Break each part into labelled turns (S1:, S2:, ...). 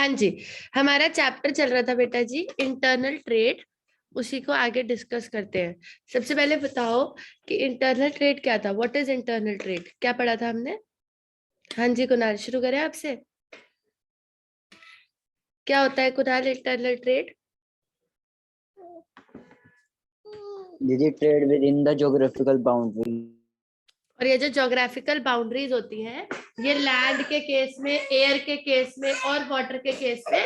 S1: हाँ जी, हमारा चैप्टर चल रहा था बेटा जी इंटरनल ट्रेड, उसी को आगे डिस्कस करते हैं। सबसे पहले बताओ कि इंटरनल ट्रेड क्या था, व्हाट इज इंटरनल ट्रेड, क्या पढ़ा था हमने। हाँ जी कुणाल, शुरू करें आपसे। क्या होता है कुणाल इंटरनल ट्रेड?
S2: दीदी trade with in the geographical boundary.
S1: और ये जो ज्योग्राफिकल बाउंड्रीज होती हैं, ये लैंड के केस में, एयर के केस में और वाटर के केस में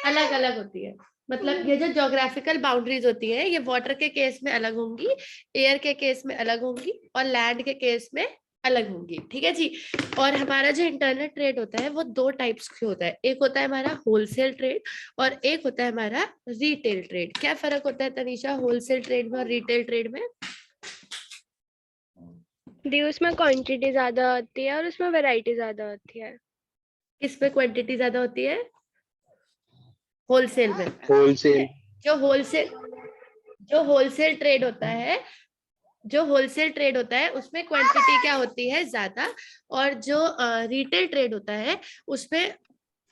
S1: अलग अलग होती है। मतलब ये जो ज्योग्राफिकल बाउंड्रीज होती है, ये वाटर के केस में अलग होंगी, एयर के केस में अलग होंगी और लैंड के केस में अलग होंगी। ठीक है जी। और हमारा जो इंटरनल ट्रेड होता है वो दो टाइप्स के होता है, एक होता है हमारा होलसेल ट्रेड और एक होता है हमारा रिटेल ट्रेड। क्या फर्क होता है तनीषा होलसेल ट्रेड में और रिटेल ट्रेड में?
S3: दी उसमें क्वांटिटी ज्यादा होती है और उसमें वैरायटी ज्यादा होती है।
S1: किसमें क्वांटिटी ज्यादा होती है? होलसेल में।
S2: होलसेल।
S1: जो होलसेल ट्रेड होता है, जो होलसेल ट्रेड होता है उसमें क्वांटिटी क्या होती है ज्यादा, और जो रिटेल ट्रेड होता है उसमें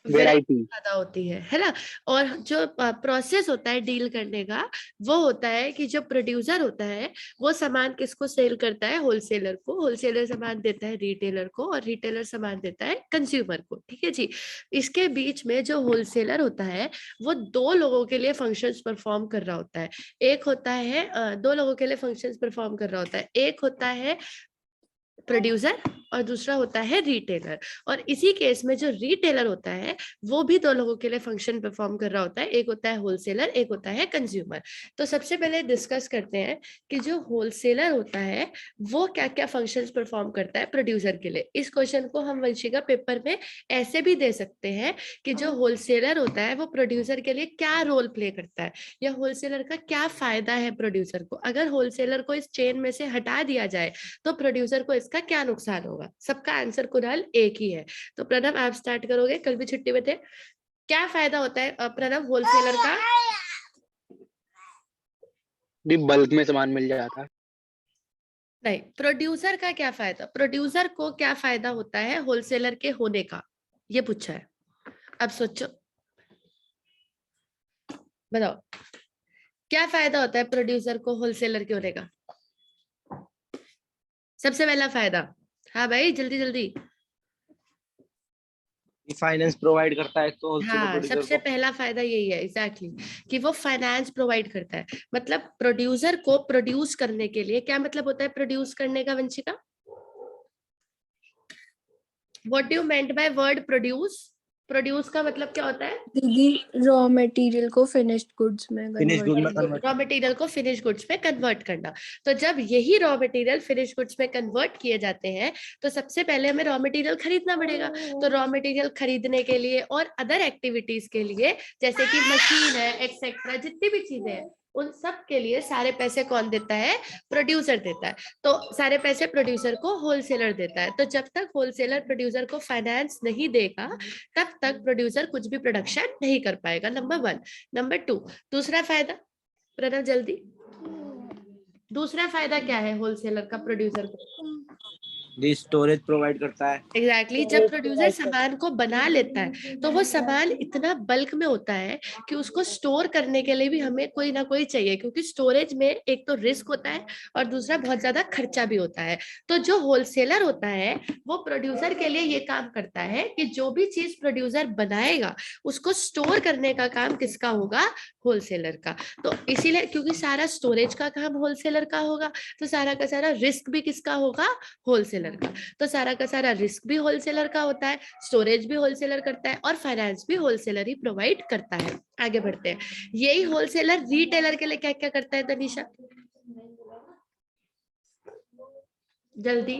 S1: वैरायटी ज्यादा होती है ना। और जो प्रोसेस होता है डील करने का, वो होता है कि जो प्रोड्यूसर होता है वो सामान किसको सेल करता है, होलसेलर को, होलसेलर सामान देता है रिटेलर को और रिटेलर सामान देता है कंज्यूमर को। ठीक है जी। इसके बीच में जो होलसेलर होता है वो दो लोगों के लिए फंक्शंस परफॉर्म कर रहा होता है। एक होता है दो लोगों के लिए फंक्शंस परफॉर्म कर रहा होता है, एक होता है प्रोड्यूसर और दूसरा होता है रिटेलर। और इसी केस में जो रिटेलर होता है वो भी दो लोगों के लिए फंक्शन परफॉर्म कर रहा होता है, एक होता है होलसेलर, एक होता है कंज्यूमर। तो सबसे पहले डिस्कस करते हैं कि जो होलसेलर होता है वो क्या क्या फंक्शंस परफॉर्म करता है प्रोड्यूसर के लिए। इस क्वेश्चन को हम वंशिका पेपर में ऐसे भी दे सकते हैं कि जो होलसेलर होता है वो प्रोड्यूसर के लिए क्या रोल प्ले करता है, या होलसेलर का क्या फायदा है प्रोड्यूसर को। अगर होलसेलर को इस चेन में से हटा दिया जाए तो प्रोड्यूसर को इसका क्या नुकसान होगा। सबका आंसर कुणाल एक ही है। तो प्रणव आप स्टार्ट करोगे, कल भी छुट्टी में थे। क्या फायदा होता है प्रणव होलसेलर का?
S2: भी बल्क में सामान मिल जाता है।
S1: नहीं, प्रोड्यूसर का क्या फायदा, प्रोड्यूसर को क्या फायदा होता है होलसेलर के होने का, ये पूछा है। अब सोचो, बताओ क्या फायदा होता है प्रोड्यूसर को होलसेलर के होने का। सबसे पहला फायदा, हाँ भाई जल्दी जल्दी।
S2: फाइनेंस प्रोवाइड करता है तो होलसेलर
S1: हाँ,
S2: प्रोड्यूसर
S1: सबसे
S2: को।
S1: पहला फायदा यही है एग्जैक्टली कि वो फाइनेंस प्रोवाइड करता है। मतलब प्रोड्यूसर को प्रोड्यूस करने के लिए, क्या मतलब होता है प्रोड्यूस करने का Vanshika? What do you meant by word produce? Produce का मतलब क्या होता है?
S3: दीदी रॉ मटेरियल को फिनिश्ड गुड्स में कन्वर्ट।
S1: रॉ मटेरियल को फिनिश गुड्स में कन्वर्ट करना। तो जब यही रॉ मटेरियल फिनिश गुड्स में कन्वर्ट किए जाते हैं तो सबसे पहले हमें रॉ मटेरियल खरीदना पड़ेगा। तो रॉ मटेरियल खरीदने के लिए और अदर एक्टिविटीज के लिए, जैसे कि मशीन है एक्सेट्रा, जितनी भी चीजें हैं उन सब के लिए सारे पैसे कौन देता है? प्रोड्यूसर देता है। तो सारे पैसे प्रोड्यूसर को होलसेलर देता है। तो जब तक होलसेलर प्रोड्यूसर को फाइनेंस नहीं देगा तब तक प्रोड्यूसर कुछ भी प्रोडक्शन नहीं कर पाएगा, नंबर वन। नंबर टू, दूसरा फायदा, प्रणव जल्दी, दूसरा फायदा क्या है होलसेलर का प्रोड्यूसर को?
S2: स्टोरेज प्रोवाइड करता है।
S1: एग्जैक्टली जब प्रोड्यूसर सामान को बना लेता है तो वो सामान इतना बल्क में होता है कि उसको स्टोर करने के लिए भी हमें कोई ना कोई चाहिए, क्योंकि स्टोरेज में एक तो रिस्क होता है और दूसरा बहुत ज्यादा खर्चा भी होता है। तो जो होलसेलर होता है वो प्रोड्यूसर के लिए ये काम करता है कि जो भी चीज प्रोड्यूसर बनाएगा उसको स्टोर करने का काम किसका होगा? होलसेलर का। तो इसीलिए क्योंकि सारा स्टोरेज का काम होलसेलर का होगा तो सारा का सारा रिस्क भी किसका होगा? होलसेलर का। तो सारा का सारा रिस्क भी होलसेलर का होता है, स्टोरेज भी होलसेलर करता है और फाइनेंस भी होलसेलर ही प्रोवाइड करता है। आगे बढ़ते हैं, यही होलसेलर रिटेलर के लिए क्या क्या करता है तनीषा? जल्दी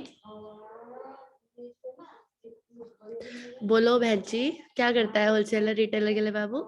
S1: बोलो बहन जी, क्या करता है होलसेलर रिटेलर के लिए बाबू?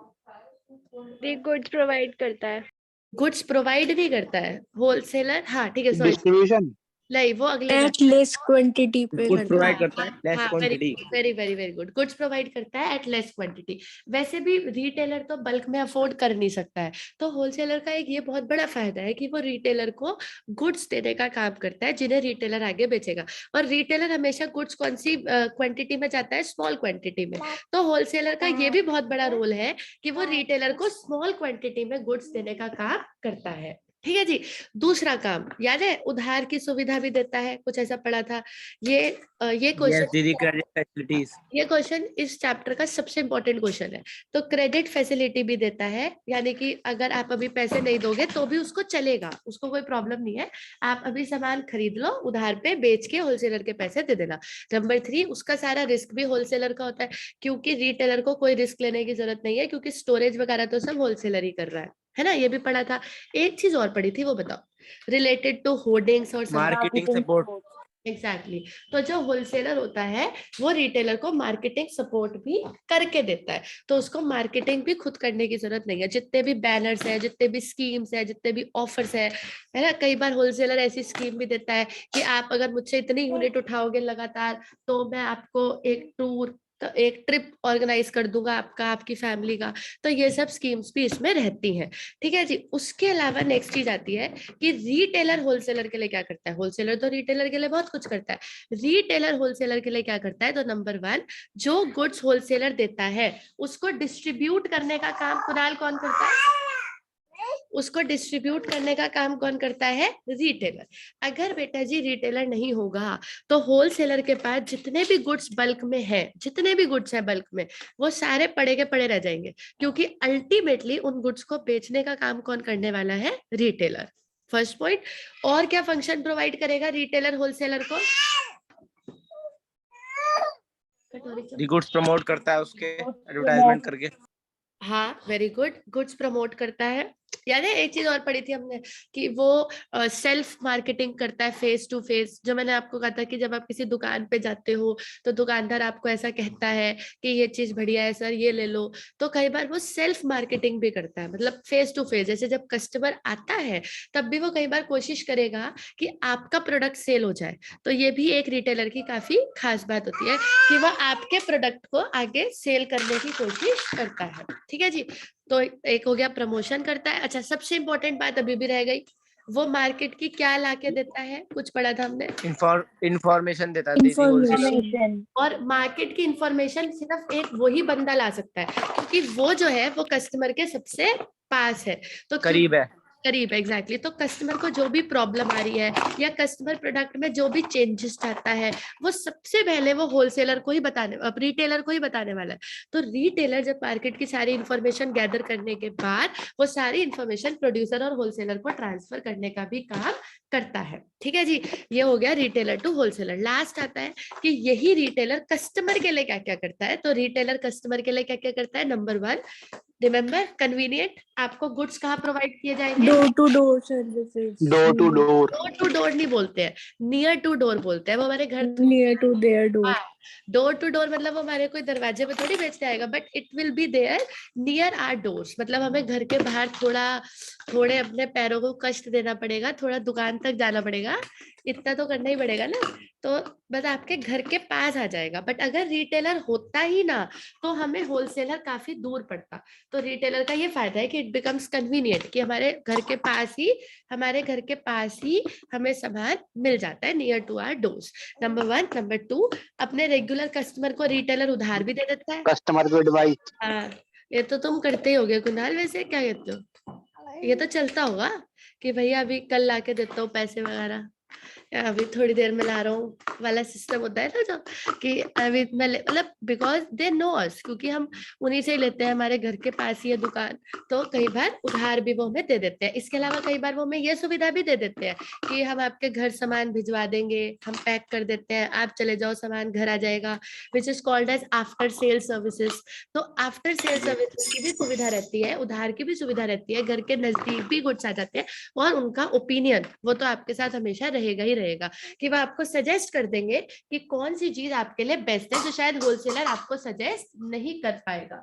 S3: गुड्स प्रोवाइड करता है।
S1: गुड्स प्रोवाइड नहीं करता है होलसेलर, हाँ ठीक है सॉरी,
S2: डिस्ट्रीब्यूशन।
S1: नहीं, वो अगले
S3: एट लेस क्वांटिटी पे
S4: गुड्स
S3: करता
S4: प्रोवाइड
S3: है।
S4: करता है लेस
S1: हाँ,
S4: quantity.
S1: Very very very good. Goods provide करता है एट लेस क्वांटिटी। वैसे भी रिटेलर तो बल्क में अफोर्ड कर नहीं सकता है, तो होलसेलर का एक ये बहुत बड़ा फायदा है कि वो रिटेलर को गुड्स देने का काम करता है जिन्हें रिटेलर आगे बेचेगा। और रिटेलर हमेशा गुड्स कौन सी क्वांटिटी में जाता है? स्मॉल क्वांटिटी में। तो होलसेलर का ये भी बहुत बड़ा रोल है कि वो रिटेलर को स्मॉल क्वांटिटी में गुड्स देने का काम करता है। ठीक है जी। दूसरा काम याद है, उधार की सुविधा भी देता है, कुछ ऐसा पढ़ा था। ये
S4: यस
S1: क्वेश्चन
S4: दीदी, क्रेडिट फैसिलिटीज।
S1: ये क्वेश्चन इस चैप्टर का सबसे इंपॉर्टेंट क्वेश्चन है। तो क्रेडिट फैसिलिटी भी देता है, यानी कि अगर आप अभी पैसे नहीं दोगे तो भी उसको चलेगा, उसको कोई प्रॉब्लम नहीं है। आप अभी सामान खरीद लो, उधार पे बेच के होलसेलर के पैसे दे देना। नंबर 3, उसका सारा रिस्क भी होलसेलर का होता है, क्योंकि रिटेलर को कोई रिस्क लेने की जरूरत नहीं है, क्योंकि स्टोरेज वगैरह तो सब होलसेलर ही कर रहा है ना। ये भी पढ़ा था। एक चीज और पढ़ी थी, वो बताओ, रिलेटेड टू होर्डिंग्स और
S4: मार्केटिंग सपोर्ट।
S1: एग्जैक्टली। तो जो होलसेलर होता है वो रिटेलर को मार्केटिंग सपोर्ट भी करके देता है, तो उसको मार्केटिंग भी खुद करने की जरूरत नहीं है। जितने भी बैनर्स है, जितने भी स्कीम्स है, जितने भी ऑफर्स है ना, कई बार होलसेलर ऐसी स्कीम भी देता है कि आप अगर मुझसे इतनी यूनिट उठाओगे लगातार तो मैं आपको एक टूर, एक ट्रिप ऑर्गेनाइज कर दूंगा आपका, आपकी फैमिली का। तो ये सब स्कीम्स भी इसमें रहती हैं। ठीक है जी। उसके अलावा नेक्स्ट चीज आती है कि रिटेलर होलसेलर के लिए क्या करता है। होलसेलर तो रिटेलर के लिए बहुत कुछ करता है, रिटेलर होलसेलर के लिए क्या करता है? तो नंबर 1, जो गुड्स होलसेलर देता है उसको डिस्ट्रीब्यूट करने का काम कुणाल कौन करता है? उसको डिस्ट्रीब्यूट करने का काम कौन करता है? रिटेलर। अगर बेटा जी रिटेलर नहीं होगा तो होलसेलर के पास जितने भी गुड्स बल्क में है, जितने भी गुड्स है बल्क में, वो सारे पड़े के पड़े रह जाएंगे, क्योंकि अल्टीमेटली उन गुड्स को बेचने का काम कौन करने वाला है? रिटेलर। First point. और क्या फंक्शन प्रोवाइड करेगा रिटेलर होलसेलर को?
S4: गुड्स प्रमोट करता है उसके एडवर्टाइजमेंट करके।
S1: हाँ, वेरी गुड। गुड्स प्रमोट करता है। याद है एक चीज और पढ़ी थी हमने कि वो सेल्फ मार्केटिंग करता है, फेस टू फेस। जो मैंने आपको कहा था कि जब आप किसी दुकान पे जाते हो तो दुकानदार आपको ऐसा कहता है कि ये चीज बढ़िया है सर, ये ले लो, तो कई बार वो सेल्फ मार्केटिंग भी करता है, मतलब फेस टू फेस। जैसे जब कस्टमर आता है तब भी वो कई बार कोशिश करेगा कि आपका प्रोडक्ट सेल हो जाए। तो ये भी एक रिटेलर की काफी खास बात होती है कि वो आपके प्रोडक्ट को आगे सेल करने की कोशिश करता है। ठीक है जी। तो एक हो गया प्रमोशन करता है। अच्छा, सबसे इंपॉर्टेंट बात अभी भी रह गई, वो मार्केट की क्या लाके देता है? कुछ पढ़ा था हमने।
S4: इंफॉर्मेशन देता है दीदी होलसेलर।
S3: इंफॉर्मेशन।
S1: और मार्केट की इंफॉर्मेशन सिर्फ एक वही बंदा ला सकता है, क्योंकि वो जो है वो कस्टमर के सबसे पास है, तो
S4: करीब है।
S1: करीब। एग्जैक्टली। तो कस्टमर को जो भी प्रॉब्लम आ रही है या कस्टमर प्रोडक्ट में जो भी चेंजेस चाहता है, वो सबसे पहले वो होलसेलर को ही बताने, रिटेलर को ही बताने वाला है। तो रिटेलर जब मार्केट की सारी इंफॉर्मेशन गैदर करने के बाद वो सारी इंफॉर्मेशन प्रोड्यूसर और होलसेलर को ट्रांसफर करने का भी काम करता है। ठीक है जी। ये हो गया रिटेलर टू होलसेलर। लास्ट आता है कि यही रिटेलर कस्टमर के लिए क्या क्या करता है। तो रिटेलर कस्टमर के लिए क्या क्या करता है? Number 1, remember, convenient. आपको गुड्स कहाँ प्रोवाइड किए जाएंगे?
S3: Door to door services.
S2: Door to door.
S1: Door to door नहीं बोलते हैं, नियर टू डोर बोलते हैं। वो हमारे घर
S3: near to there door.
S1: Door to door मतलब वो हमारे कोई दरवाजे पे थोड़ी बेचते आएगा, but it will be there near our doors. मतलब हमें घर के बाहर थोड़े अपने पैरों को कष्ट देना पड़ेगा, थोड़ा दुकान तक जाना पड़ेगा, इतना तो करना ही पड़ेगा ना। तो बस आपके घर के पास आ जाएगा। बट अगर रिटेलर होता ही ना तो हमें होलसेलर काफी दूर पड़ता। तो रिटेलर का ये फायदा है कि इट बिकम्स कन्वीनियंट, कि हमारे घर के पास ही हमें सामान मिल जाता है, near to our doors. Number 1। Number 2, अपने रेगुलर कस्टमर को रिटेलर उधार भी दे देता है।
S2: कस्टमर को एडवाइस।
S1: हाँ, ये तो तुम करते ही होगे कुणाल, वैसे क्या कहते हो? ये तो चलता होगा कि भैया अभी कल लाके देता हूँ पैसे वगैरह, या अभी थोड़ी देर में ला रहा हूँ वाला सिस्टम होता है ना, जो कि अभी इतना मतलब बिकॉज दे नो अस, क्योंकि हम उन्हीं से ही लेते हैं, हमारे घर के पास ही है दुकान। तो कई बार उधार भी वो हमें दे देते हैं। इसके अलावा कई बार वो हमें ये सुविधा भी दे देते हैं कि हम आपके घर सामान भिजवा देंगे, हम पैक कर देते हैं, आप चले जाओ, सामान घर आ जाएगा, which is called as after sale services. तो आफ्टर सेल सर्विसेज की भी सुविधा रहती है, उधार की भी सुविधा रहती है, घर के नजदीक भी गुड्स आ जाते हैं। और उनका ओपिनियन वो तो आपके साथ हमेशा रहेगा ही रहेगा, कि वो आपको सजेस्ट कर देंगे कि कौन सी चीज आपके लिए बेस्ट है, जो शायद होलसेलर आपको सजेस्ट नहीं कर पाएगा।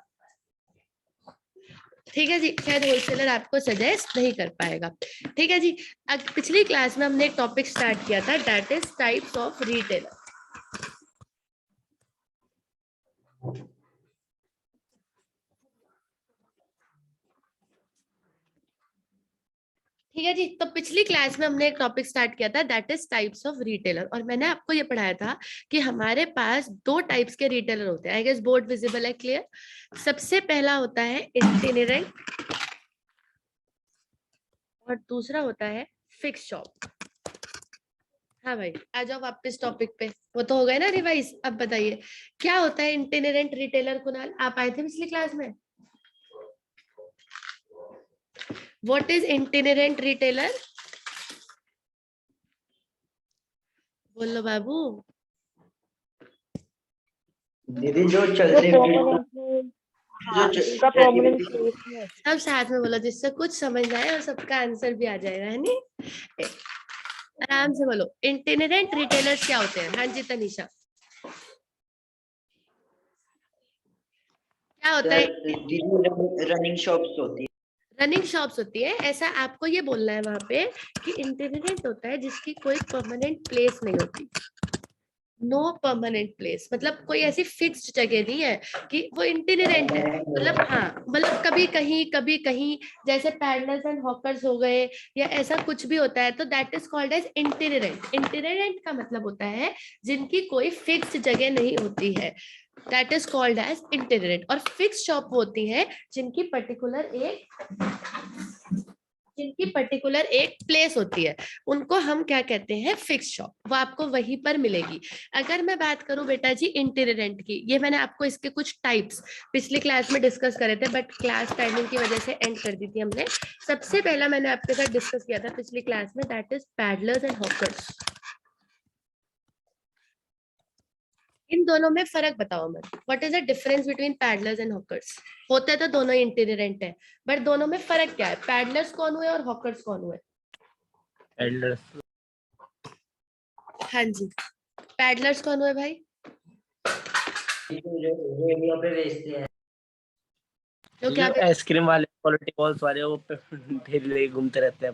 S1: ठीक है जी, शायद होलसेलर आपको सजेस्ट नहीं कर पाएगा। ठीक है जी, पिछली क्लास में हमने एक टॉपिक स्टार्ट किया था, that is types of retailer. ठीक है जी, तो पिछली क्लास में हमने एक टॉपिक स्टार्ट किया था, that is types of retailer, और मैंने आपको ये पढ़ाया था कि हमारे पास दो टाइप्स के रिटेलर होते हैं। आई गेस बोर्ड विजिबल है, क्लियर? सबसे पहला होता है इटिनेरेंट और दूसरा होता है फिक्स शॉप। हाँ भाई, आ जाओ वापस टॉपिक पे, वो तो हो गए ना रिवाइज। अब बताइए क्या होता है इटिनेरेंट रिटेलर। कुणाल, आप आए थे पिछली क्लास में? What is itinerant retailer? बोलो बाबू।
S2: दीदी जो चलते
S1: सब साथ में बोलो जिससे कुछ समझ आए और सबका आंसर भी आ जाएगा, है नहीं? आराम से बोलो। इटिनेरेंट रिटेलर्स क्या होते हैं? हाँ जी तनीषा, क्या होता है?
S2: रनिंग शॉप्स होती है।
S1: रनिंग शॉप्स होती है, ऐसा आपको ये बोलना है वहां पे कि इटिनेरेंट होता है जिसकी कोई परमानेंट प्लेस नहीं होती। नो परमानेंट प्लेस मतलब कोई ऐसी फिक्स्ड जगह नहीं है कि वो इटिनेरेंट है। मतलब हाँ, मतलब कभी कहीं जैसे पैडलर्स एंड हॉकर्स हो गए या ऐसा कुछ भी होता है, तो दैट इज कॉल्ड एज इटिनेरेंट। इटिनेरेंट का मतलब होता है जिनकी कोई फिक्स्ड जगह नहीं होती है, दैट इज कॉल्ड एज इटिनेरेंट। और फिक्स शॉप होती है जिनकी पर्टिकुलर एक प्लेस होती है, उनको हम क्या कहते हैं? Fix shop. वो आपको वहीं पर मिलेगी। अगर मैं बात करूं बेटा जी इटिनेरेंट की, ये मैंने आपको इसके कुछ टाइप्स पिछली क्लास में डिस्कस करे थे, बट क्लास टाइमिंग की वजह से एंड कर दी थी हमने। सबसे पहला मैंने आपके साथ डिस्कस किया था पिछली क्लास में, that is peddlers and hawkers. इन दोनों में फर्क बताओ मत। What is the difference between peddlers and hawkers? होते तो दोनों इटिनेरेंट है, बट दोनों में फर्क क्या है? पैडलर्स कौन हुए और हॉकर्स कौन हुए?
S4: एल्डर्स।
S1: हाँ जी, पैडलर्स कौन हुए भाई?
S2: रेडियो पे बेचते हैं।
S1: तो क्या
S4: आइसक्रीम वाले, क्वालिटी वॉल्स वाले, वो ढेर लेके घूमते रहते हैं।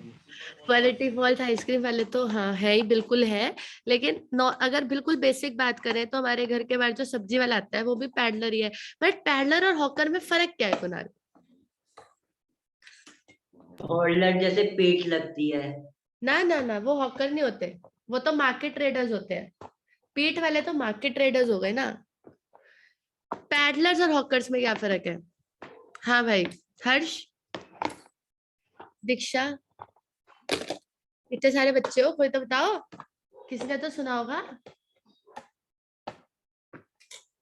S1: क्वालिटी फॉल्ट आइसक्रीम वाले तो हाँ है ही, बिल्कुल है। लेकिन अगर बिल्कुल बेसिक बात करें तो हमारे घर के बाहर जो सब्जी वाला आता है वो भी पैडलर ही है। बट पैडलर और हॉकर में फर्क क्या है कुणाल?
S2: होल्डर जैसे पीठ लगती है।
S1: ना ना ना, वो हॉकर नहीं होते, वो तो मार्केट ट्रेडर्स होते हैं। पीठ वाले तो मार्केट ट्रेडर्स हो गए ना। पैडलर्स और हॉकर्स में क्या फर्क है? हाँ भाई, हर्ष, दीक्षा, इतने सारे बच्चे हो, कोई तो बताओ, किसी ने तो सुना होगा।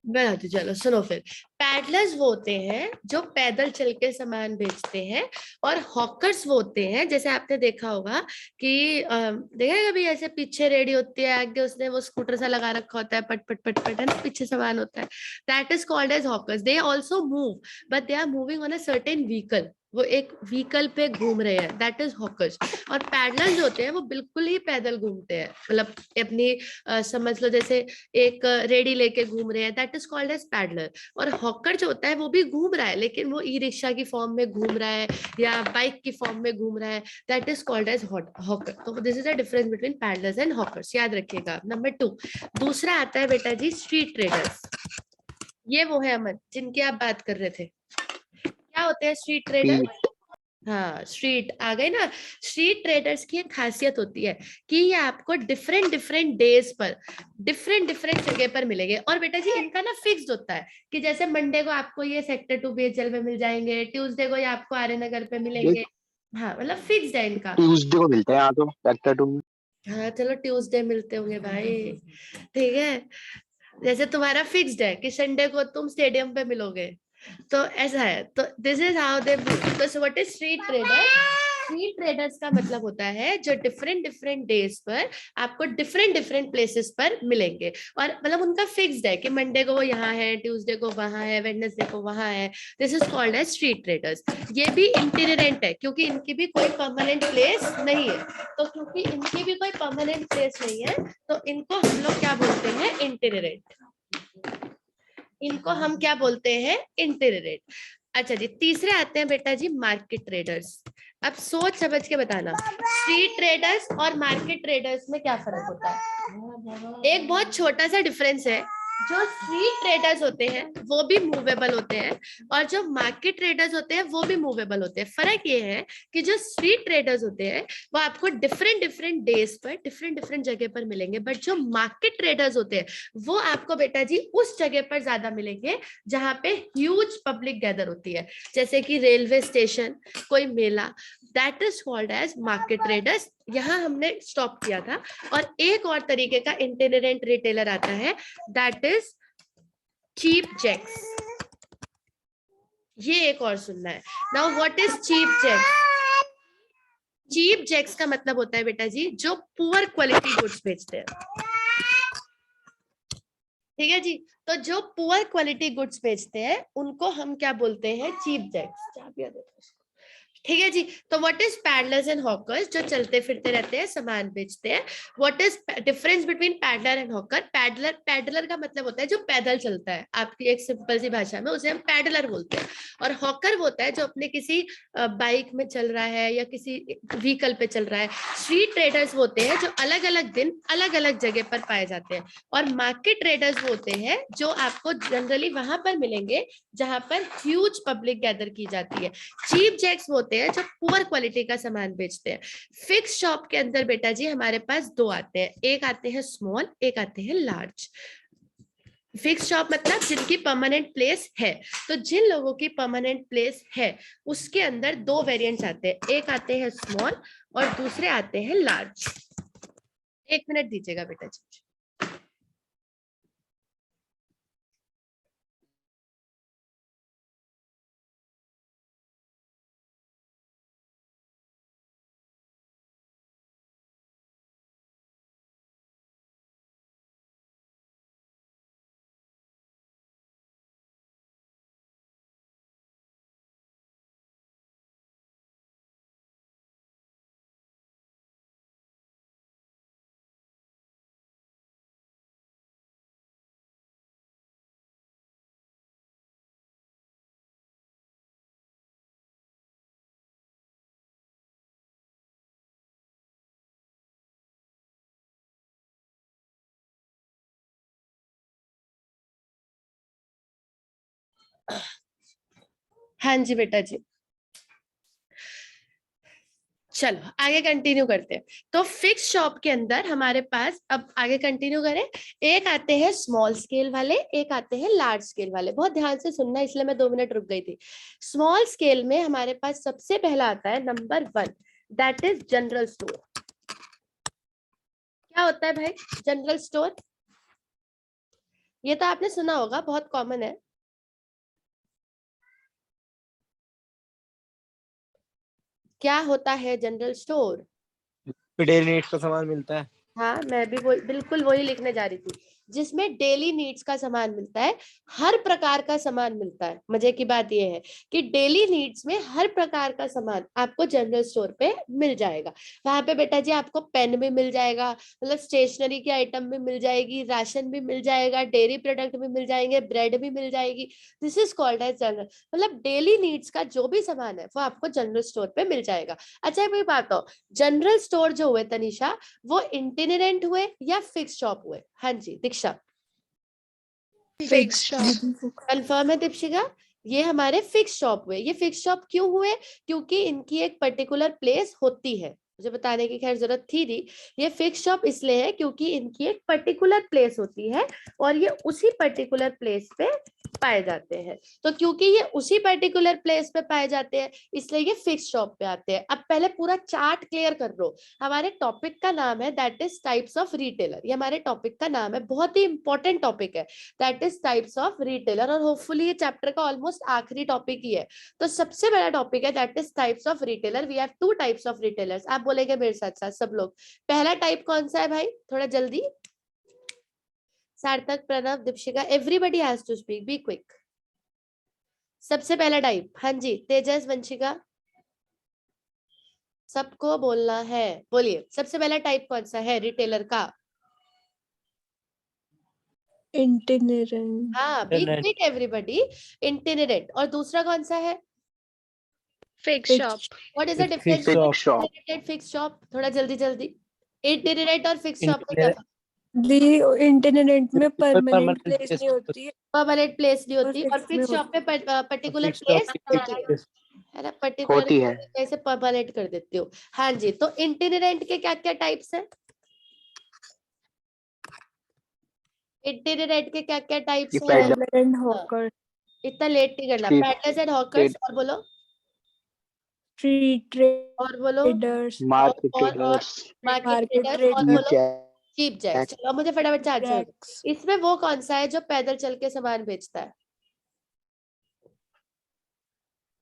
S1: तो चलो सुनो फिर। पैडलर्स वो होते हैं जो पैदल चल के सामान बेचते हैं, और हॉकर्स वो होते हैं, जैसे आपने देखा होगा कि देखा है कभी ऐसे पीछे रेडी होती है, आगे उसने वो स्कूटर सा लगा रखा होता है, पट पट पट पट, है ना, पीछे सामान होता है। That is called as hawkers. They also move, but they are moving on a certain vehicle. वो एक व्हीकल पे घूम रहे हैं, दैट इज हॉकर्स। और पैडलर्स जो होते हैं वो बिल्कुल ही पैदल घूमते हैं, मतलब अपनी समझ लो जैसे एक रेडी लेके घूम रहे हैं, that is called as peddler. और हॉकर जो होता है वो भी घूम रहा है, लेकिन वो ई रिक्शा की फॉर्म में घूम रहा है या बाइक की फॉर्म में घूम रहा है, that is called as hawker. तो this is the difference between peddlers and hawkers, याद रखिएगा। नंबर 2, दूसरा आता है बेटा जी स्ट्रीट ट्रेडर्स। ये वो है अमन जिनकी आप बात कर रहे थे। क्या होते हैं स्ट्रीट ट्रेडर? हाँ, स्ट्रीट आ गए ना। स्ट्रीट ट्रेडर्स की एक खासियत होती है कि ये आपको डिफरेंट डिफरेंट डेज पर डिफरेंट डिफरेंट जगह पर मिलेंगे। और बेटा जी इनका ना फिक्स्ड होता है कि जैसे मंडे को आपको ये सेक्टर 2 BHL में मिल जाएंगे, ट्यूसडे को ये आपको आर्य नगर पे मिलेंगे। हाँ, मतलब फिक्स्ड है इनका।
S5: ट्यूसडे को मिलते हैं यहाँ तो सेक्टर 2 में।
S1: हाँ चलो, ट्यूसडे मिलते होंगे भाई, ठीक है। जैसे तुम्हारा फिक्स्ड है कि संडे को तुम स्टेडियम पे मिलोगे, तो ऐसा है। तो this is how they move. तो what is street trader? Street traders का मतलब होता है जो डिफरेंट डिफरेंट डेज पर आपको डिफरेंट डिफरेंट प्लेसेस पर मिलेंगे, और मतलब उनका फिक्स्ड है कि मंडे को वो यहाँ है, ट्यूसडे को वहां है, वेडनेसडे को वहां है। This is called as street traders. ये भी इटिनेरेंट है क्योंकि इनकी भी कोई परमानेंट प्लेस नहीं है। तो क्योंकि इनकी भी कोई परमानेंट प्लेस नहीं है, तो इनको हम लोग क्या बोलते हैं? इटिनेरेंट। इनको हम क्या बोलते हैं? इटिनेरेंट। अच्छा जी, तीसरे आते हैं बेटा जी मार्केट ट्रेडर्स। अब सोच समझ के बताना, स्ट्रीट ट्रेडर्स और मार्केट ट्रेडर्स में क्या फर्क होता है। एक बहुत छोटा सा डिफरेंस है, जो स्ट्रीट ट्रेडर्स होते हैं वो भी मूवेबल होते हैं और जो मार्केट ट्रेडर्स होते हैं वो भी मूवेबल होते हैं। फर्क ये है कि जो स्ट्रीट ट्रेडर्स होते हैं वो आपको डिफरेंट डिफरेंट डेज पर डिफरेंट डिफरेंट जगह पर मिलेंगे, बट जो मार्केट ट्रेडर्स होते हैं वो आपको बेटा जी उस जगह पर ज्यादा मिलेंगे जहां पे ह्यूज पब्लिक गैदर होती है, जैसे कि रेलवे स्टेशन, कोई मेला, that is called as market traders. यहाँ हमने स्टॉप किया था। और एक और तरीके का इंटीरियरेंट रिटेलर आता है, दैट इज चीप जैक्स। ये एक और सुनना है। Now what is cheap jacks. Cheap jacks का मतलब होता है बेटा जी जो पुअर क्वालिटी गुड्स बेचते हैं। ठीक है जी, तो जो पुअर क्वालिटी गुड्स बेचते हैं उनको हम क्या बोलते हैं, चीप जैक्स। ठीक है जी। तो what is peddlers and hawkers, जो चलते फिरते रहते हैं, सामान बेचते हैं। What is difference between peddler and hawker. Peddler का मतलब होता है जो पैदल चलता है, आपकी एक सिंपल सी भाषा में उसे हम पैडलर बोलते हैं। और हॉकर वो होता है जो अपने किसी बाइक में चल रहा है या किसी व्हीकल पे चल रहा है। स्ट्रीट ट्रेडर्स होते हैं जो अलग अलग दिन अलग अलग जगह पर पाए जाते हैं। और मार्केट ट्रेडर्स होते हैं जो आपको जनरली वहां पर मिलेंगे जहां पर ह्यूज पब्लिक गैदर की जाती है। चीप जैक्स होते हैं जो पुअर क्वालिटी का सामान बेचते हैं। फिक्स शॉप के अंदर बेटा जी हमारे पास दो आते हैं, एक आते हैं स्मॉल, एक आते हैं लार्ज। फिक्स शॉप मतलब जिनकी परमानेंट प्लेस है। तो जिन लोगों की परमानेंट प्लेस है उसके अंदर दो वेरिएंट्स आते हैं, एक आते हैं स्मॉल और दूसरे आते हैं लार्ज। एक मिनट दीजिएगा बेटा जी। हाँ जी बेटा जी, चलो आगे कंटिन्यू करते हैं। तो फिक्स शॉप के अंदर हमारे पास, अब आगे कंटिन्यू करें, एक आते हैं स्मॉल स्केल वाले, एक आते हैं लार्ज स्केल वाले। बहुत ध्यान से सुनना, इसलिए मैं 2 मिनट रुक गई थी। स्मॉल स्केल में हमारे पास सबसे पहला आता है number 1, that is general store. क्या होता है भाई जनरल स्टोर? ये तो आपने सुना होगा, बहुत कॉमन है। क्या होता है जनरल स्टोर?
S4: डेली नीड्स का सामान मिलता है।
S1: हाँ, मैं भी बिल्कुल वही लिखने जा रही थी, जिसमें डेली नीड्स का सामान मिलता है, हर प्रकार का सामान मिलता है। मजे की बात यह है कि डेली नीड्स में हर प्रकार का सामान आपको जनरल स्टोर पे मिल जाएगा। वहां पे बेटा जी आपको पेन भी मिल जाएगा, मतलब स्टेशनरी की आइटम भी मिल जाएगी, राशन भी मिल जाएगा, डेयरी प्रोडक्ट भी मिल जाएंगे, ब्रेड भी मिल जाएगी। This is called as general, मतलब डेली नीड्स का जो भी सामान है वो आपको जनरल स्टोर पे मिल जाएगा। अच्छा भाई बात हो, जनरल स्टोर जो हुए तनिषा, वो इंटीरियरेंट हुए या फिक्स शॉप हुए? हाँ जी दीक्षा।
S3: Fix shop.
S1: कंफर्म है दीक्षिका? ये हमारे फिक्स शॉप हुए। ये फिक्स शॉप क्यों हुए? क्योंकि इनकी एक पर्टिकुलर प्लेस होती है, मुझे बताने की खैर जरूरत थी नहीं। ये फिक्स शॉप इसलिए है क्योंकि इनकी एक पर्टिकुलर प्लेस होती है और ये उसी पर्टिकुलर प्लेस पे पाए जाते हैं। तो क्योंकि ये उसी पर्टिकुलर प्लेस पे पाए जाते हैं इसलिए ये फिक्स शॉप पे आते हैं। अब पहले पूरा चार्ट क्लियर कर लो। हमारे टॉपिक का नाम है that is types of retailer. ये हमारे टॉपिक का नाम है, बहुत ही इंपॉर्टेंट टॉपिक है, that is types of retailer. और होपफुली ये चैप्टर का ऑलमोस्ट आखिरी टॉपिक ही है। तो सबसे बड़ा टॉपिक है that is types of retailer. We have 2 types of retailers. आप बोलेंगे मेरे साथ साथ सब लोग। पहला टाइप कौन सा है भाई, थोड़ा जल्दी। Sarthak, Pranav, Dikshika, everybody has to speak, be quick. सबसे पहला टाइप, हाँ जी तेजस, वंशिका, सबको बोलना है। बोलिए सबसे पहला टाइप कौन सा है रिटेलर का?
S3: Itinerant.
S1: हाँ, बी क्विक एवरीबॉडी, इटिनेरेंट। और दूसरा कौन सा है?
S3: Fixed shop.
S1: What is the difference
S5: Fixed
S1: between
S5: shop.
S1: Itinerant fix shop? थोड़ा जल्दी जल्दी। इटिनेरेंट और फिक्स शॉप में क्या फर्क?
S3: The itinerant में permanent
S4: permanent
S3: place
S4: place
S3: नहीं होती है
S1: परमानेंट प्लेस नहीं होती, और
S3: fixed में
S1: फिक्स शॉप में पर्टिकुलर
S4: Fixed
S1: प्लेस
S4: shop
S1: होती है ना, पर्टिकुलर
S5: होती है।
S1: कैसे परमानेंट कर देती हो। हाँ जी, तो इटिनेरेंट के क्या क्या टाइप्स है? इटिनेरेंट के क्या क्या टाइप्स
S5: ये
S1: है?
S5: peddler,
S3: peddler and hawker.
S1: इतना लेट नहीं करना।
S5: Street
S1: पैडलर्स एंड हॉकर्स, और बोलो,
S3: Street
S1: और बोलो,
S3: traders.
S5: market
S1: और
S5: traders,
S1: मार्केट
S3: Market
S1: ट्रेडर्स, और
S3: traders.
S1: बोलो
S5: cheap
S1: चीप जैक्स। चलो मुझे फटाफट से आंसर दो।
S3: Jacks.
S1: इसमें वो कौन सा है जो पैदल चल के सामान बेचता है?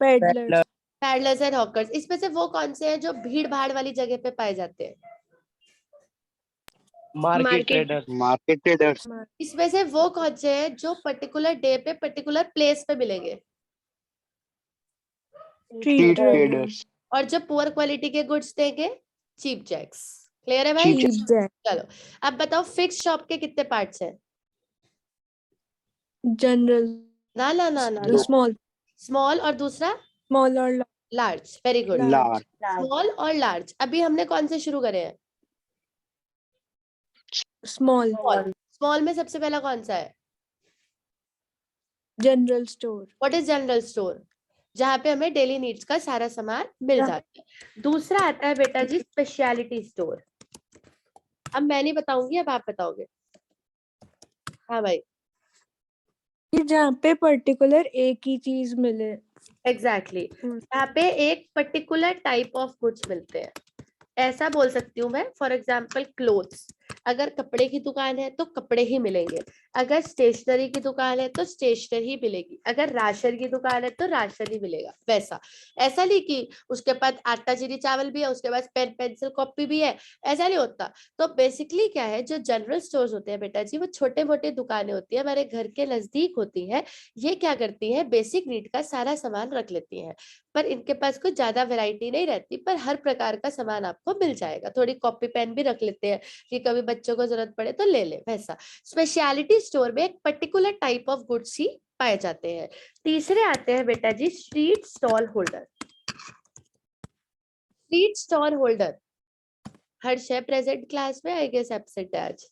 S3: Peddlers.
S1: Peddlers and hawkers. इसमें से वो कौन से हैं जो भीड़ भाड़ वाली जगह पे पाए जाते हैं?
S4: market trader,
S5: market traders,
S1: इसमें से वो कौन से हैं जो पर्टिकुलर डे पे पर्टिकुलर प्लेस पे मिलेंगे?
S5: street traders,
S1: और जो पुअर क्वालिटी के गुड्स देंगे? Cheap jacks. क्लियर है भाई?
S3: Cheap jack.
S1: चलो अब बताओ, फिक्स शॉप के कितने पार्ट्स हैं?
S3: General.
S1: ना ना ना ना,
S3: The small.
S1: स्मॉल और दूसरा
S3: Small or
S1: large. Very good.
S5: large,
S1: small और लार्ज। अभी हमने कौन से शुरू करे हैं?
S3: small.
S1: स्मॉल में सबसे पहला कौन सा है?
S3: General store.
S1: What is general store? जहाँ पे हमें डेली नीड्स का सारा सामान मिल जाता है। दूसरा आता है बेटा जी स्पेशलिटी स्टोर। अब मैं नहीं बताऊंगी, अब आप बताओगे। हाँ भाई,
S3: कि जहाँ पे पर्टिकुलर एक ही चीज मिले।
S1: एग्जैक्टली यहाँ पे एक पर्टिकुलर टाइप ऑफ गुड्स मिलते हैं। ऐसा बोल सकती हूँ मैं, फॉर एग्जाम्पल क्लोथ्स। अगर कपड़े की दुकान है तो कपड़े ही मिलेंगे, अगर स्टेशनरी की दुकान है तो स्टेशनरी ही मिलेगी, अगर राशन की दुकान है तो राशन ही मिलेगा। वैसा ऐसा नहीं कि उसके पास आटा चीनी चावल भी है, उसके पास पेन पेंसिल कॉपी भी है, ऐसा नहीं होता। तो बेसिकली क्या है, जो जनरल स्टोर्स होते हैं बेटा जी, वो छोटे मोटे दुकानें होती है, हमारे घर के नजदीक होती है। ये क्या करती है, बेसिक नीड का सारा सामान रख लेती है, पर इनके पास कुछ ज्यादा वैरायटी नहीं रहती, पर हर प्रकार का सामान आपको मिल जाएगा। थोड़ी कॉपी पेन भी रख लेते हैं कि कभी बच्चों को जरूरत पड़े तो ले ले। वैसा स्पेशलिटी स्टोर में एक पर्टिकुलर टाइप ऑफ गुड्स ही पाए जाते हैं। तीसरे आते हैं बेटा जी street stall holder. Street stall holder, Harsh है प्रेजेंट क्लास में? आई गेस एब्सेंट है आज,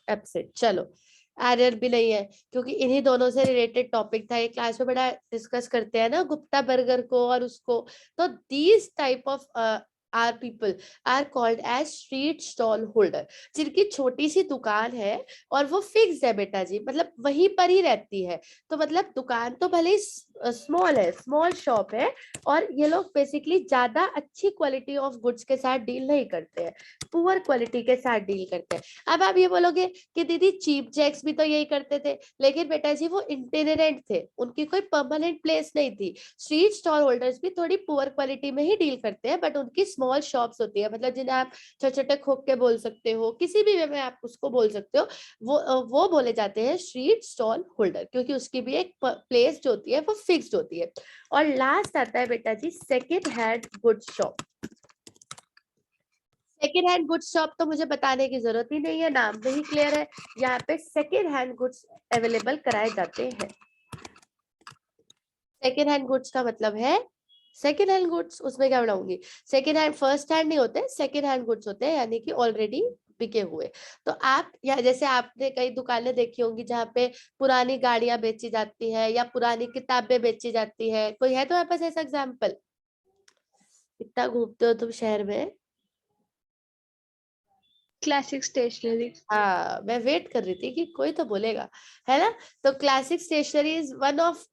S1: एब्सेंट। चलो एरर भी नहीं है, क्योंकि इन्हीं दोनों से रिलेटेड टॉपिक था। ये क्लास में बड़ा डिस्कस करते हैं ना गुप्ता बर्गर को और उसको। तो these type of are people are called as street stall holder, जिनकी छोटी सी दुकान है और वो फिक्स है बेटा जी, मतलब वहीं पर ही रहती है। तो मतलब दुकान तो भले ही स्मॉल है, स्मॉल शॉप है, और ये लोग बेसिकली ज्यादा अच्छी क्वालिटी ऑफ गुड्स के साथ डील नहीं करते हैं, पुअर क्वालिटी के साथ डील करते हैं। अब आप ये बोलोगे कि दीदी चीप जैक्स भी तो यही करते थे, लेकिन बेटा जी वो इंटीरियरेंट थे, उनकी कोई परमानेंट प्लेस नहीं थी। स्ट्रीट स्टॉल होल्डर्स भी थोड़ी पुअर क्वालिटी में ही डील करते हैं, बट उनकी स्मॉल शॉप्स होती है, मतलब जिन्हें आप छोटे छोटे खोखे बोल सकते हो, किसी भी वे में आप उसको बोल सकते हो, वो बोले जाते हैं स्ट्रीट स्टॉल होल्डर, क्योंकि उसकी भी एक प्लेस जो होती है वो फिक्स्ड होती है। और लास्ट आता है बेटा जी second hand goods shop. Second hand goods shop तो मुझे बताने की जरूरत ही नहीं है, नाम पे ही क्लियर है, यहाँ पे सेकेंड हैंड गुड्स अवेलेबल कराए जाते हैं। सेकेंड हैंड गुड्स का मतलब है सेकेंड हैंड गुड्स, उसमें क्या बनाऊंगी, सेकेंड हैंड फर्स्ट हैंड नहीं होते, सेकेंड हैंड गुड्स होते हैं, यानी कि ऑलरेडी बिके हुए। तो आप या जैसे आपने कई दुकानें देखी होंगी जहाँ पे पुरानी गाड़ियां बेची जाती है या पुरानी किताबें बेची जाती है। कोई है तुम्हारे पास ऐसा एग्जाम्पल? इतना घूमते हो तुम शहर में।
S3: Classic stationery.
S1: हाँ, मैं वेट कर रही थी कि कोई तो बोलेगा, है ना। तो classic stationery is one of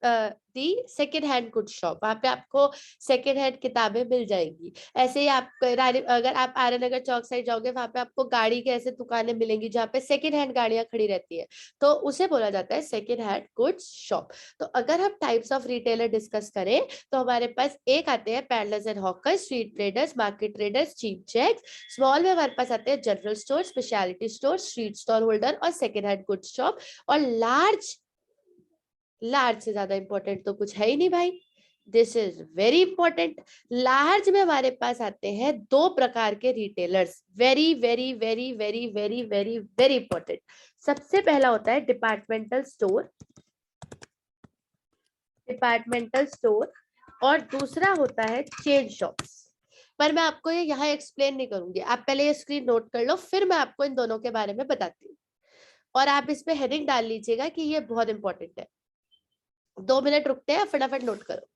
S1: the second hand good shop. वहाँ पे आपको सेकेंड हैंड किताबें मिल जाएंगी। ऐसे ही आप अगर आप आर्य नगर चौक साइड जाओगे, वहाँ पे आपको गाड़ी के ऐसे दुकानें मिलेंगी जहाँ पे सेकेंड हैंड गाड़ियां खड़ी रहती है, तो उसे बोला जाता है सेकेंड हैंड गुड्स शॉप। तो अगर हम टाइप्स ऑफ रिटेलर डिस्कस करें तो हमारे पास एक आते हैं peddlers and hawkers, street traders, market traders, cheap jacks. Small में हमारे पास आते हैं general store, specialty store, street stall holder और सेकेंड हैंड गुड्स शॉप। और लार्ज से ज्यादा इंपॉर्टेंट तो कुछ है ही नहीं भाई, this is very important. Large में हमारे पास आते हैं दो प्रकार के retailers, very very very very very very very important. सबसे पहला होता है डिपार्टमेंटल स्टोर, डिपार्टमेंटल स्टोर, और दूसरा होता है चेन शॉप्स। पर मैं आपको ये यहाँ एक्सप्लेन नहीं करूंगी, आप पहले ये स्क्रीन नोट कर लो, फिर मैं आपको इन दोनों के बारे में बताती हूँ। और आप इस पे हेडिंग डाल लीजिएगा कि ये बहुत इंपॉर्टेंट है। 2 मिनट रुकते हैं, फटाफट नोट करो।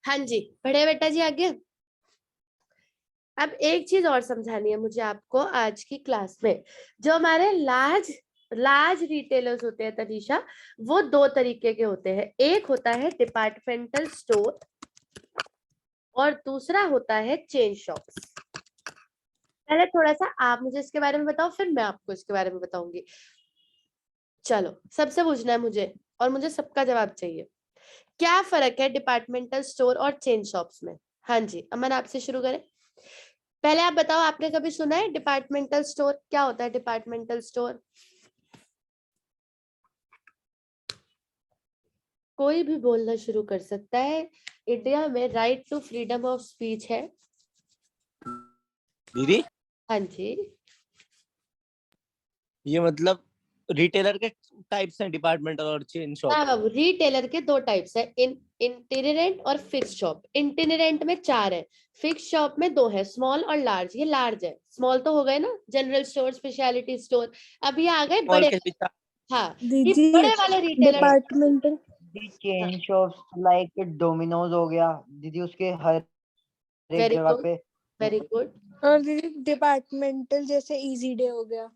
S1: हाँ जी, बढ़े बेटा जी आगे। अब एक चीज और समझानी है मुझे आपको आज की क्लास में। जो हमारे लार्ज रिटेलर्स होते हैं तनीषा, वो दो तरीके के होते हैं। एक होता है डिपार्टमेंटल स्टोर और दूसरा होता है चेन शॉप्स। पहले थोड़ा सा आप मुझे इसके बारे में बताओ, फिर मैं आपको इसके बारे में बताऊंगी। चलो, सबसे पूछना है मुझे और मुझे सबका जवाब चाहिए। क्या फर्क है डिपार्टमेंटल स्टोर और चेन शॉप्स में? हाँ जी, अमन आपसे शुरू करें। पहले आप बताओ, आपने कभी सुना है डिपार्टमेंटल स्टोर? क्या होता है डिपार्टमेंटल स्टोर? कोई भी बोलना शुरू कर सकता है। इंडिया में right to freedom of speech है।
S4: दीदी,
S1: हाँ जी,
S4: ये मतलब रिटेलर के टाइप्स हैं, डिपार्टमेंटल और चेन शॉप।
S1: हाँ बाबू, रिटेलर के दो टाइप्स है, इंटीरियरेंट और फिक्स शॉप। इंटीरियरेंट में 4 है, फिक्स शॉप में 2 है, स्मॉल और लार्ज। ये लार्ज है, स्मॉल तो हो गए ना, जनरल स्टोर, स्पेशलिटी स्टोर। अभी आ गए
S4: मॉल
S1: बड़े।
S4: के पीछे।
S1: हाँ, ये
S6: दीदी
S1: बड़े वाले रिटेलर।
S6: डिपार्टमेंटल
S2: दीदी चेन शॉप्स लाइक डोमिनोज हो गया दीदी, उसके हर एक
S1: वेरी
S2: जगह
S1: गुड,
S2: पे।
S1: वेरी गुड,
S6: और दीदी डिपार्टमेंटल जैसे इजी डे हो गया।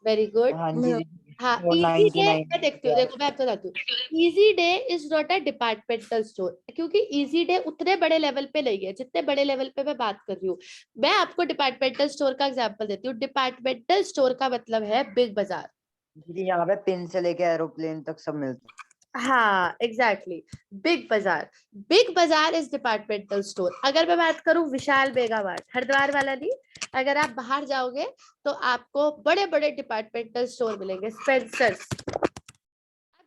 S1: Very good.
S2: हाँ जी
S6: मतलब
S2: दीदी,
S1: हाँ, इजी डे
S2: 499
S1: मैं देखती हूँ, देखो मैं आपको बताती हूँ। Easy day is not a departmental store, क्योंकि इजी डे उतने बड़े लेवल पे नहीं है जितने बड़े लेवल पे मैं बात कर रही हूँ। मैं आपको डिपार्टमेंटल स्टोर का एग्जांपल देती हूँ। डिपार्टमेंटल स्टोर का मतलब है बिग बाजार।
S2: दीदी यहाँ पे पिन से लेके एरोप्लेन तक सब मिलता
S1: हाँ एग्जैक्टली, बिग बाजार। बिग बाजार इज डिपार्टमेंटल स्टोर। अगर मैं बात करूं विशाल मेगा मार्ट, हरिद्वार वाला नहीं, अगर आप बाहर जाओगे तो आपको बड़े बड़े डिपार्टमेंटल स्टोर मिलेंगे, स्पेंसर्स।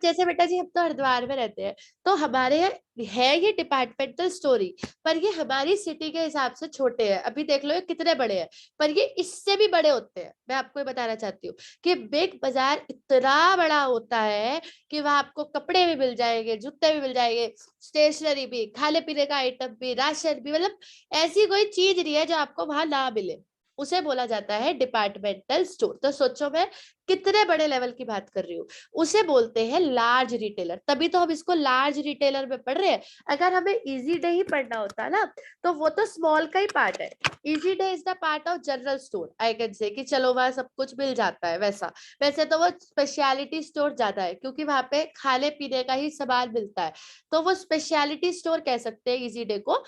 S1: जैसे बेटा जी हम तो हरिद्वार में रहते हैं, तो हमारे है ये डिपार्टमेंटल स्टोरी, पर ये हमारी सिटी के हिसाब से छोटे हैं। अभी देख लो ये कितने बड़े हैं, पर ये इससे भी बड़े होते हैं। मैं आपको ये बताना चाहती हूँ कि बिग बाजार इतना बड़ा होता है कि वहां आपको कपड़े भी मिल जाएंगे, जूते भी मिल जाएंगे, स्टेशनरी भी, खाने पीने का आइटम भी, राशन भी। मतलब ऐसी कोई चीज नहीं है जो आपको वहां ना मिले। उसे बोला जाता है डिपार्टमेंटल स्टोर। तो सोचो मैं कितने बड़े लेवल की बात कर रही हूँ। उसे बोलते हैं लार्ज रिटेलर, तभी तो हम इसको लार्ज रिटेलर में पढ़ रहे हैं। अगर हमें इजी डे ही पढ़ना होता ना, तो वो तो स्मॉल का ही पार्ट है। Easy day is the part of general store, I can say कि चलो वहां सब कुछ मिल जाता है वैसा। वैसे तो वो स्पेशलिटी स्टोर ज्यादा है, क्योंकि वहां पे खाने पीने का ही सामान मिलता है, तो वो स्पेशलिटी स्टोर कह सकते हैं इजी डे को।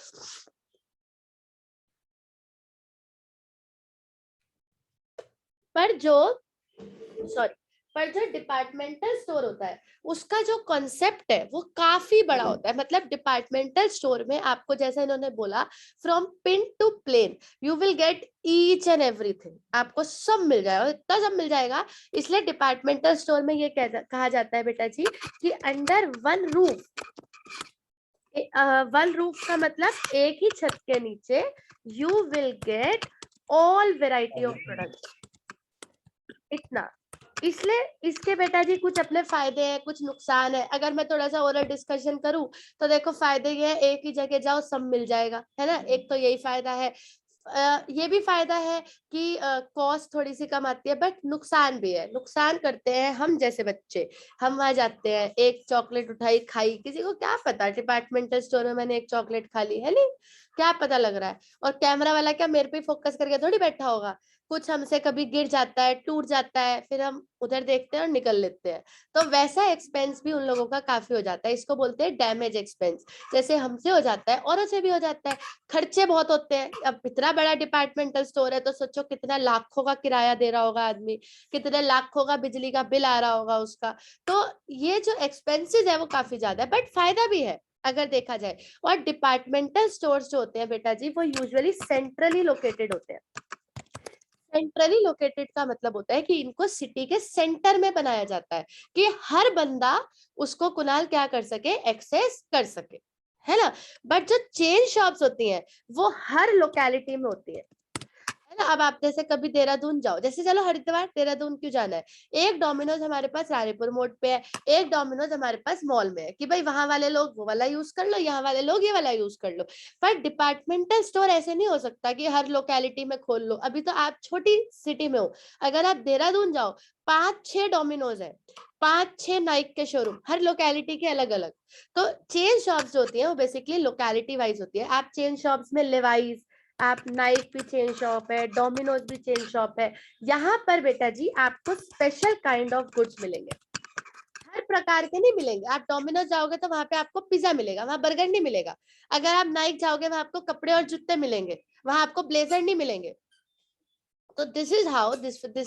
S1: पर जो सॉरी पर जो डिपार्टमेंटल स्टोर होता है, उसका जो कॉन्सेप्ट है वो काफी बड़ा होता है। मतलब डिपार्टमेंटल स्टोर में आपको, जैसा इन्होंने बोला, from pin to plane you will get each and everything. आपको सब मिल जाएगा, इतना सब मिल जाएगा। इसलिए डिपार्टमेंटल स्टोर में ये कहा जाता है बेटा जी कि under one roof. One roof का मतलब एक ही छत के नीचे you will get all variety of products. इतना। इसलिए इसके बेटा जी कुछ अपने फायदे हैं, कुछ नुकसान है। अगर मैं थोड़ा सा और डिस्कशन करूं तो देखो, फायदे ये है, एक ही जगह जाओ सब मिल जाएगा, है ना, एक तो यही फायदा है। ये भी फायदा है कि कॉस्ट थोड़ी सी कम आती है, बट नुकसान भी है। नुकसान करते हैं हम जैसे बच्चे। हम वहां जाते हैं, एक चॉकलेट उठाई खाई, किसी को क्या पता डिपार्टमेंटल स्टोर में मैंने एक चॉकलेट खा ली है, नहीं क्या पता लग रहा है। और कैमरा वाला क्या मेरे पे फोकस करके थोड़ी बैठा होगा। कुछ हमसे कभी गिर जाता है, टूट जाता है, फिर हम उधर देखते हैं और निकल लेते हैं। तो वैसा एक्सपेंस भी उन लोगों का काफी हो जाता है। इसको बोलते हैं डैमेज एक्सपेंस। जैसे हमसे हो जाता है औरों से भी हो जाता है। खर्चे बहुत होते हैं। अब इतना बड़ा डिपार्टमेंटल स्टोर है तो सोचो कितना लाखों का किराया दे रहा होगा आदमी, कितने लाखों का बिजली का बिल आ रहा होगा उसका। तो ये जो एक्सपेंसेस है वो काफी ज्यादा है, बट फायदा भी है अगर देखा जाए। और डिपार्टमेंटल स्टोर्स जो होते हैं बेटा जी, वो यूजुअली सेंट्रली लोकेटेड होते हैं। सेंट्रली लोकेटेड का मतलब होता है कि इनको सिटी के सेंटर में बनाया जाता है कि हर बंदा उसको कुणाल क्या कर सके, एक्सेस कर सके, है ना। बट जो चेन शॉप्स होती हैं वो हर लोकेलिटी में होती है ना। अब आप जैसे कभी देहरादून जाओ, जैसे चलो हरिद्वार देहरादून क्यों जाना है, एक डोमिनोज हमारे पास रानीपुर मोड़ पे है, एक डोमिनोज हमारे पास मॉल में है कि भाई वहां वाले लोग वो वाला यूज कर लो, यहाँ वाले लोग ये वाला यूज कर लो। पर डिपार्टमेंटल स्टोर ऐसे नहीं हो सकता कि हर लोकेलिटी में खोल लो। अभी तो आप छोटी सिटी में हो, अगर आप देहरादून जाओ 5-6 डोमिनोज है, 5-6 नाइक के शोरूम, हर लोकेलिटी के अलग अलग। तो चेन शॉप्स होती है वो बेसिकली लोकेलिटी वाइज होती है। आप चेन शॉप्स में लेवाइस, आप नाइक भी चेन शॉप है, डोमिनोज भी चेन शॉप है। यहाँ पर बेटा जी आपको स्पेशल काइंड ऑफ गुड्स मिलेंगे, हर प्रकार के नहीं मिलेंगे। आप डोमिनोज जाओगे तो वहां पे आपको पिज्जा मिलेगा, वहां बर्गर नहीं मिलेगा। अगर आप नाइक जाओगे वहां आपको कपड़े और जूते मिलेंगे, वहां आपको ब्लेजर नहीं मिलेंगे। तो दिस इज हाउ दिस